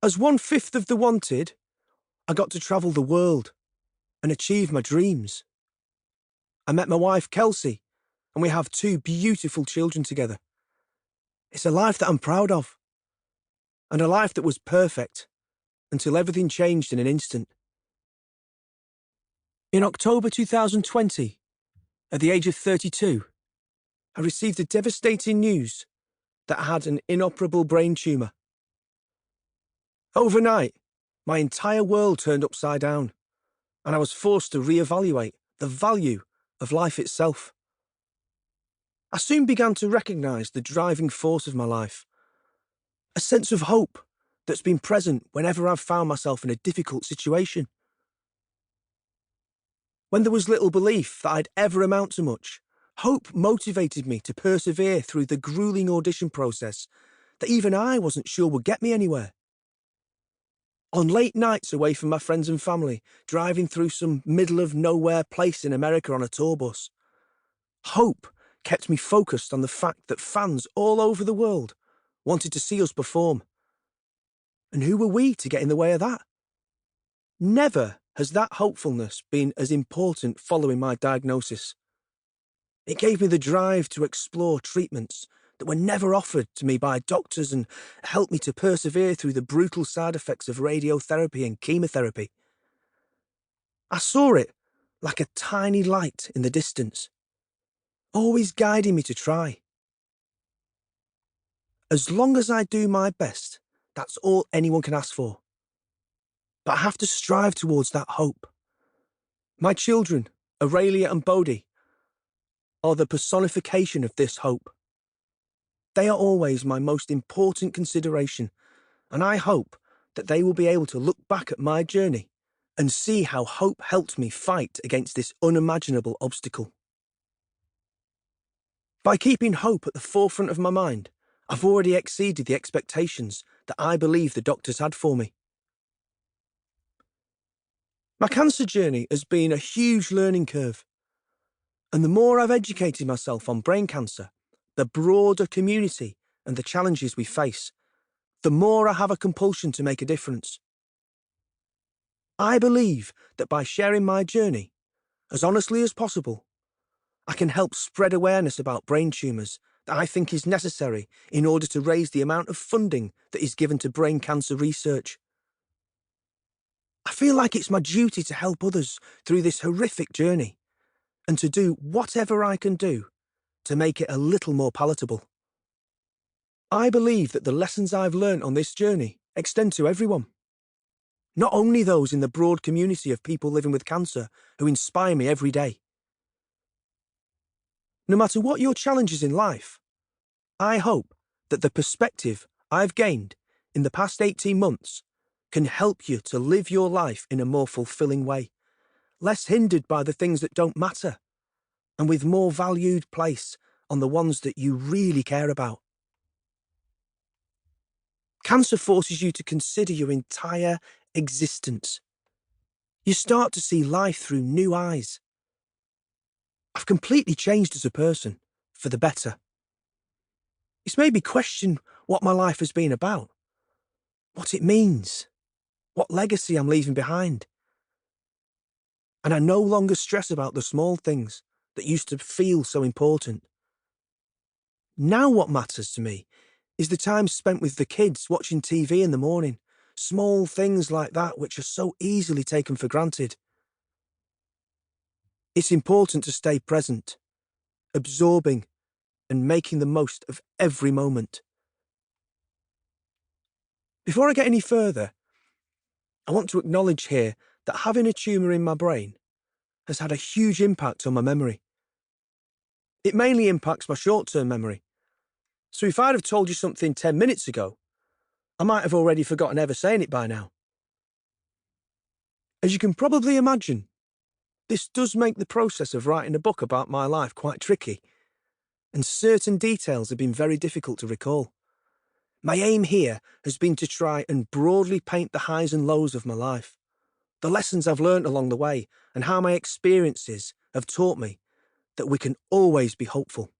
As 1/5 of the wanted, I got to travel the world and achieve my dreams. I met my wife, Kelsey, and we have 2 beautiful children together. It's a life that I'm proud of, and a life that was perfect until everything changed in an instant. In October 2020, at the age of 32, I received the devastating news that I had an inoperable brain tumour. Overnight, my entire world turned upside down, and I was forced to reevaluate the value of life itself. I soon began to recognise the driving force of my life, a sense of hope that's been present whenever I've found myself in a difficult situation. When there was little belief that I'd ever amount to much, hope motivated me to persevere through the gruelling audition process that even I wasn't sure would get me anywhere. On late nights away from my friends and family, driving through some middle-of-nowhere place in America on a tour bus, hope kept me focused on the fact that fans all over the world wanted to see us perform. And who were we to get in the way of that? Never has that hopefulness been as important following my diagnosis. It gave me the drive to explore treatments that were never offered to me by doctors and helped me to persevere through the brutal side effects of radiotherapy and chemotherapy. I saw it like a tiny light in the distance, always guiding me to try. As long as I do my best, that's all anyone can ask for. But I have to strive towards that hope. My children, Aurelia and Bodhi, are the personification of this hope. They are always my most important consideration, and I hope that they will be able to look back at my journey and see how hope helped me fight against this unimaginable obstacle. By keeping hope at the forefront of my mind, I've already exceeded the expectations that I believe the doctors had for me. My cancer journey has been a huge learning curve, and the more I've educated myself on brain cancer, the broader community and the challenges we face, the more I have a compulsion to make a difference. I believe that by sharing my journey, as honestly as possible, I can help spread awareness about brain tumours that I think is necessary in order to raise the amount of funding that is given to brain cancer research. I feel like it's my duty to help others through this horrific journey and to do whatever I can do to make it a little more palatable. I believe that the lessons I've learned on this journey extend to everyone, not only those in the broad community of people living with cancer who inspire me every day. No matter what your challenges in life, I hope that the perspective I've gained in the past 18 months can help you to live your life in a more fulfilling way, less hindered by the things that don't matter, and with more valued place on the ones that you really care about. Cancer forces you to consider your entire existence. You start to see life through new eyes. I've completely changed as a person, for the better. It's made me question what my life has been about, what it means, what legacy I'm leaving behind. And I no longer stress about the small things that used to feel so important. Now what matters to me is the time spent with the kids watching TV in the morning, small things like that which are so easily taken for granted. It's important to stay present, absorbing, and making the most of every moment. Before I get any further, I want to acknowledge here that having a tumour in my brain has had a huge impact on my memory. It mainly impacts my short-term memory. So if I'd have told you something 10 minutes ago, I might have already forgotten ever saying it by now. As you can probably imagine, this does make the process of writing a book about my life quite tricky, and certain details have been very difficult to recall. My aim here has been to try and broadly paint the highs and lows of my life, the lessons I've learned along the way, and how my experiences have taught me that we can always be hopeful.